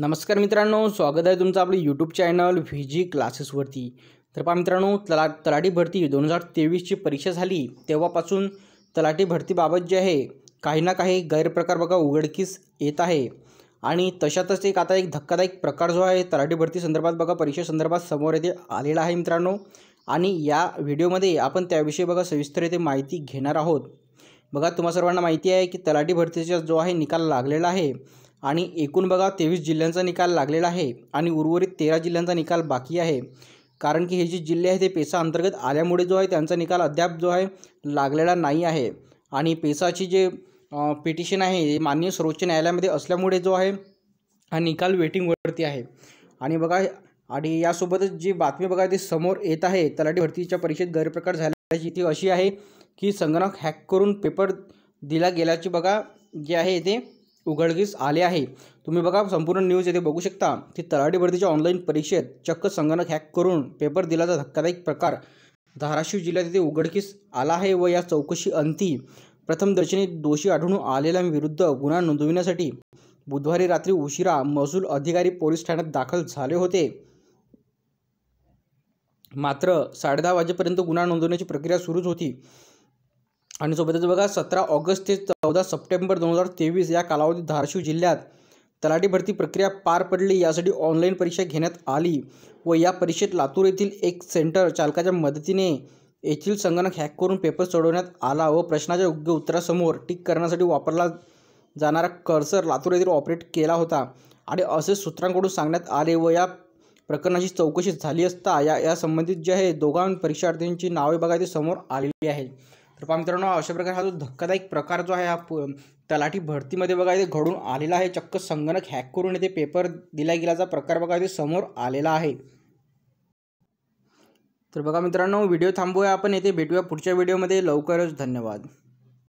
नमस्कार मित्रांनो, स्वागत आहे तुमचं आपलं यूट्यूब चॅनल व्ही क्लासेसवरती। तर पहा मित्रांनो, तलाठी भरती 2023ची परीक्षा झाली तेव्हापासून तलाठी भरतीबाबत जे आहे काही ना काही गैरप्रकार बघा उघडकीस येत आहे। आणि तशातच आता एक धक्कादायक प्रकार जो आहे तलाठी भरती संदर्भात बघा परीक्षा संदर्भात समोर येथे आलेला आहे मित्रांनो। आणि या व्हिडिओमध्ये आपण त्याविषयी बघा सविस्तर येथे माहिती घेणार आहोत। बघा तुम्हा सर्वांना माहिती आहे की तलाठी भरतीचा जो आहे निकाल लागलेला आहे आणि एकूण बघा 23 जिल्ह्यांचा निकाल लागलेला आहे आणि उर्वरित 13 जिल्ह्यांचा निकाल बाकी आहे। कारण की हे जे जिल्हे आहेत ते पेसा अंतर्गत आल्यामुळे जो आहे त्यांचा निकाल अद्याप जो आहे लागलेला नाही आहे। आणि पेसाची जे पिटिशन आहे माननीय सर्वोच्च न्यायालयामध्ये असल्यामुळे जो आहे हा निकाल वेटिंगवरती आहे। आणि बघा आणि यासोबतच जी बातमी बघा ती समोर येत आहे तलाठी भरतीच्या परीक्षेत गैरप्रकार झाल्याची ती अशी आहे की संगणक हॅक करून पेपर दिला गेल्याची बघा जे आहे ते उघडकीस आले आहे। तुम्ही बघा संपूर्ण न्यूज येथे बघू शकता की तलाठी भरतीच्या ऑनलाईन परीक्षेत चक्क संगणक हॅक करून पेपर दिल्याचा धक्कादायक प्रकार धाराशिव जिल्ह्यात येथे उघडकीस आला आहे। व या चौकशी अंती प्रथमदर्शनी दोषी आढळून आलेल्यांविरुद्ध गुन्हा नोंदविण्यासाठी बुधवारी रात्री उशिरा महसूल अधिकारी पोलीस ठाण्यात दाखल झाले होते। मात्र 10:30 वाजेपर्यंत गुन्हा नोंदवण्याची प्रक्रिया सुरूच होती। आणि सोबतच बघा 17 ऑगस्ट ते 14 सप्टेंबर 2023 या कालावधीत धाराशिव जिल्ह्यात तलाठी भरती प्रक्रिया पार पडली। यासाठी ऑनलाईन परीक्षा घेण्यात आली व या परीक्षेत लातूर येथील एक सेंटर चालकाच्या मदतीने येथील संगणक हॅक करून पेपर सोडवण्यात आला व प्रश्नाच्या योग्य उत्तरासमोर टिक करण्यासाठी वापरला जाणारा कर्सर लातूर येथील ऑपरेट केला होता आणि असे सूत्रांकडून सांगण्यात आले। व या प्रकरणाची चौकशी झाली असता या संबंधित जे आहे दोघां परीक्षार्थींची नावे बघा ते समोर आलेली आहे। तर पहा मित्रांनो, अशा प्रकारे हा जो धक्कादायक प्रकार जो आहे हा तलाठी भरतीमध्ये बघा ते घडून आलेला आहे। चक्क संगणक हॅक करून येथे पेपर दिला गेल्याचा प्रकार बघा ते समोर आलेला आहे। तर बघा मित्रांनो, व्हिडिओ थांबवूया आपण, येथे भेटूया पुढच्या व्हिडिओमध्ये लवकरच। धन्यवाद।